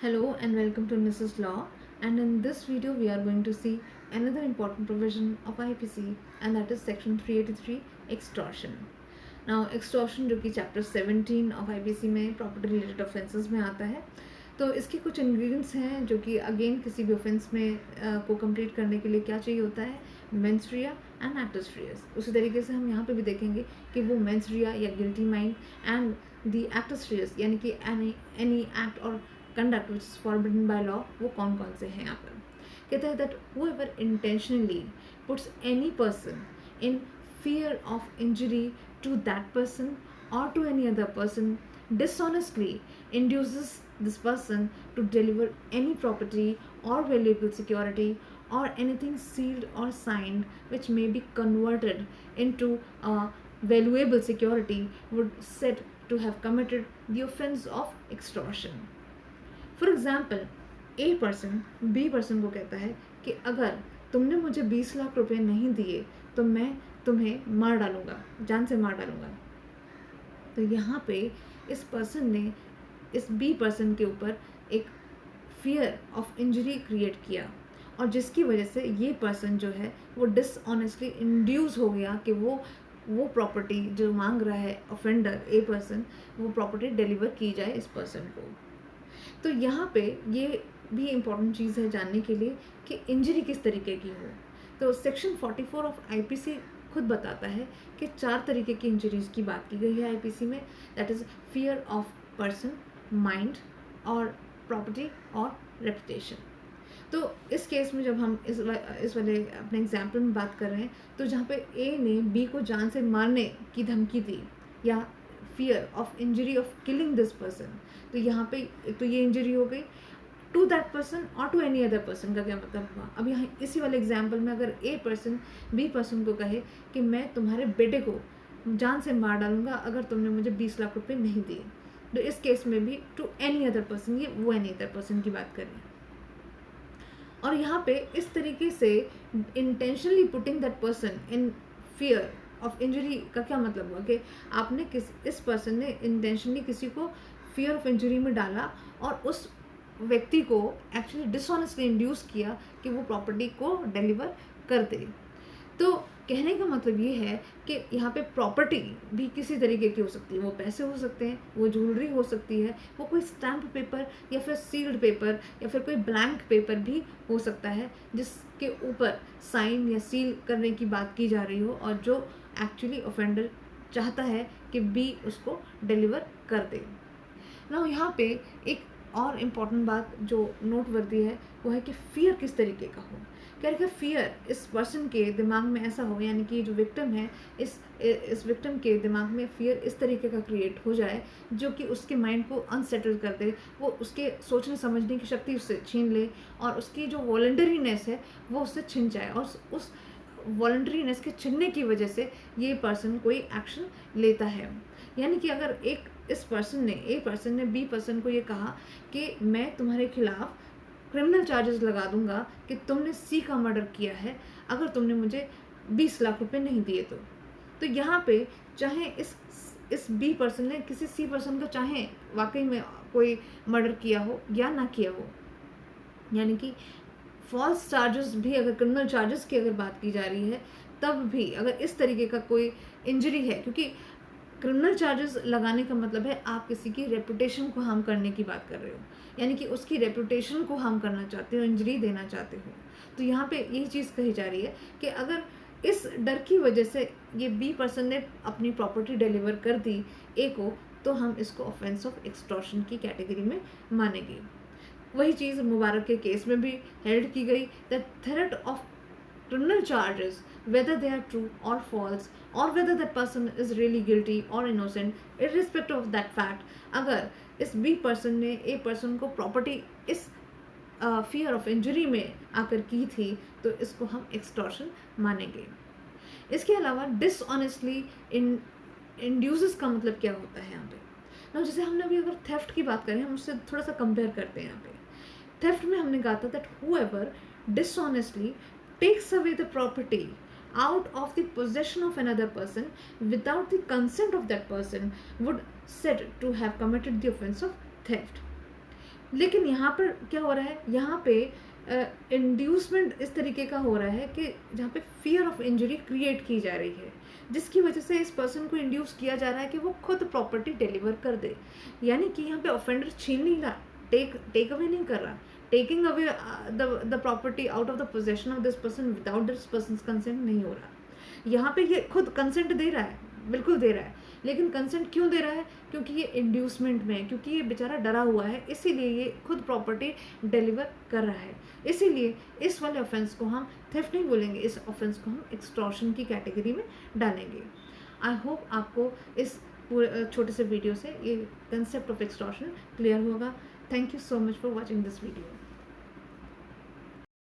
Hello and welcome to Mrs. Law, and in this video we are going to see another important provision of IPC, and that is section 383 extortion. Now extortion जो कि chapter 17 of IPC में property related offences में आता है, तो इसके कुछ ingredients हैं जो कि अगेन किसी भी ऑफेंस में को कंप्लीट करने के लिए क्या चाहिए होता है, mains Riya and acts Reis. उसी तरीके से हम यहाँ पे भी देखेंगे कि वो मेंस रिया या guilty mind and the actus reus यानी कि एनी एक्ट और conduct which is forbidden by law वो कौन कौन से हैं यहाँ पर। कहता है that whoever intentionally puts any person in fear of injury to that person or to any other person dishonestly induces this person to deliver any property or valuable security or anything sealed or signed which may be converted into a valuable security would said to have committed the offense of extortion. For example, A person B person को कहता है कि अगर तुमने मुझे 20 लाख रुपए नहीं दिए तो मैं तुम्हें मार डालूंगा, जान से मार डालूंगा। तो यहाँ पे इस पर्सन ने इस बी पर्सन के ऊपर एक फियर ऑफ इंजरी क्रिएट किया और जिसकी वजह से ये पर्सन जो है वो डिसऑनेस्टली इंड्यूस हो गया कि वो प्रॉपर्टी जो मांग रहा है ऑफेंडर ए पर्सन, वो प्रॉपर्टी डिलीवर की जाए इस पर्सन को। तो यहाँ पे ये भी इम्पॉर्टेंट चीज़ है जानने के लिए कि इंजरी किस तरीके की हो। तो सेक्शन 44 ऑफ आईपीसी खुद बताता है कि 4 तरीके की इंजरीज की बात की गई है आईपीसी में, that is fear of person, mind और प्रॉपर्टी और रेपुटेशन। तो इस केस में जब हम इस वाले अपने एग्जाम्पल में बात कर रहे हैं, तो जहाँ पे ए ने बी को जान से मारने की धमकी दी या fear of injury of killing this person, तो यहाँ पे तो ये इंजरी हो गई टू दैट पर्सन और टू एनी अदर पर्सन का क्या मतलब हुआ। अब यहाँ इसी वाले एग्जाम्पल में अगर ए पर्सन बी पर्सन को कहे कि मैं तुम्हारे बेटे को जान से मार डालूंगा अगर तुमने मुझे 20 लाख रुपए नहीं दिए, तो इस केस में भी टू एनी अदर पर्सन, ये वो एनी अदर पर्सन की बात करें। और यहाँ पे इस तरीके से intentionally putting that person in fear of injury का क्या मतलब हुआ कि आपने इस पर्सन ने इंटेंशनली किसी को फियर ऑफ इंजरी में डाला और उस व्यक्ति को एक्चुअली डिसऑनेस्टली इंड्यूस किया कि वो प्रॉपर्टी को डिलीवर कर दे। तो कहने का मतलब ये है कि यहाँ पे प्रॉपर्टी भी किसी तरीके की हो सकती है, वो पैसे हो सकते हैं, वो ज्वेलरी हो सकती है, वो कोई स्टैम्प पेपर या फिर सील्ड पेपर या फिर कोई ब्लैंक पेपर भी हो सकता है जिसके ऊपर साइन या सील करने की बात की जा रही हो और जो एक्चुअली ऑफेंडर चाहता है कि बी उसको डिलीवर कर दे ना। यहाँ पे एक और इम्पॉर्टेंट बात जो नोटवर्दी है वो है कि फियर किस तरीके का हो। कह रहे फियर इस पर्सन के दिमाग में ऐसा हो, यानी कि जो विक्टिम है इस विक्टिम के दिमाग में फियर इस तरीके का क्रिएट हो जाए जो कि उसके माइंड को अनसेटल कर दे, वो उसके सोचने समझने की शक्ति उससे छीन ले और उसकी जो वॉलंटरीनेस है वो उससे छिन जाए और उस वॉलंटरीनेस के छिनने की वजह से ये पर्सन कोई एक्शन लेता है। यानी कि अगर इस पर्सन ने ए पर्सन ने बी पर्सन को ये कहा कि मैं तुम्हारे खिलाफ क्रिमिनल चार्जेस लगा दूंगा कि तुमने सी का मर्डर किया है अगर तुमने मुझे 20 लाख रुपए नहीं दिए तो यहाँ पे चाहे इस बी पर्सन ने किसी सी पर्सन का चाहे वाकई में कोई मर्डर किया हो या ना किया हो, यानी कि फॉल्स चार्जेस भी अगर क्रिमिनल चार्जेस की अगर बात की जा रही है तब भी अगर इस तरीके का कोई इंजरी है, क्योंकि क्रिमिनल चार्जेस लगाने का मतलब है आप किसी की रेपुटेशन को हार्म करने की बात कर रहे हो, यानी कि उसकी रेपुटेशन को हार्म करना चाहते हो, इंजरी देना चाहते हो। तो यहाँ पे यही चीज़ कही जा रही है कि अगर इस डर की वजह से ये बी पर्सन ने अपनी प्रॉपर्टी डिलीवर कर दी ए को, तो हम इसको ऑफेंस ऑफ एक्सटॉर्शन की कैटेगरी में मानेंगे। वही चीज़ मुबारक के केस में भी हेल्ड की गई, the threat of criminal charges, whether they are true or false, or whether that person is really guilty or innocent, irrespective of that fact, अगर इस बी पर्सन ने ए पर्सन को प्रॉपर्टी इस fear of injury में आकर की थी तो इसको हम एक्सटॉर्शन मानेंगे। इसके अलावा डिसऑनेस्टली इंड्यूसेस का मतलब क्या होता है यहाँ पे ना, जैसे हमने अभी अगर थेफ्ट की बात करें हम उससे थोड़ा सा कंपेयर करते हैं। यहाँ पे थेफ्ट में हमने कहा था that whoever dishonestly takes away the property out of the possession of another person without the consent of that person would said to have committed the offense of theft. लेकिन यहाँ पर क्या हो रहा है, यहाँ पे इंड्यूसमेंट इस तरीके का हो रहा है कि जहाँ पे फियर ऑफ इंजरी क्रिएट की जा रही है, जिसकी वजह से इस पर्सन को इंड्यूस किया जा रहा है कि वो खुद प्रॉपर्टी डिलीवर कर दे। यानी कि यहाँ पे ऑफेंडर छीन नहीं रहा, टेक अवे नहीं कर रहा, taking away the property out of the possession of this person without this person consent नहीं हो रहा। यहाँ पे ये खुद कंसेंट दे रहा है, बिल्कुल दे रहा है, लेकिन कंसेंट क्यों दे रहा है? क्योंकि ये इंड्यूसमेंट में है, क्योंकि ये बेचारा डरा हुआ है, इसीलिए ये खुद प्रॉपर्टी डिलीवर कर रहा है। इसीलिए इस वाले ऑफेंस को हम थेफ्ट नहीं बोलेंगे, इस ऑफेंस को हम एक्सटॉर्शन की कैटेगरी में डालेंगे। आई होप आपको इस पूरे छोटे से वीडियो से ये कंसेप्ट ऑफ एक्सटॉर्शन क्लियर होगा। Thank you so much for watching this video.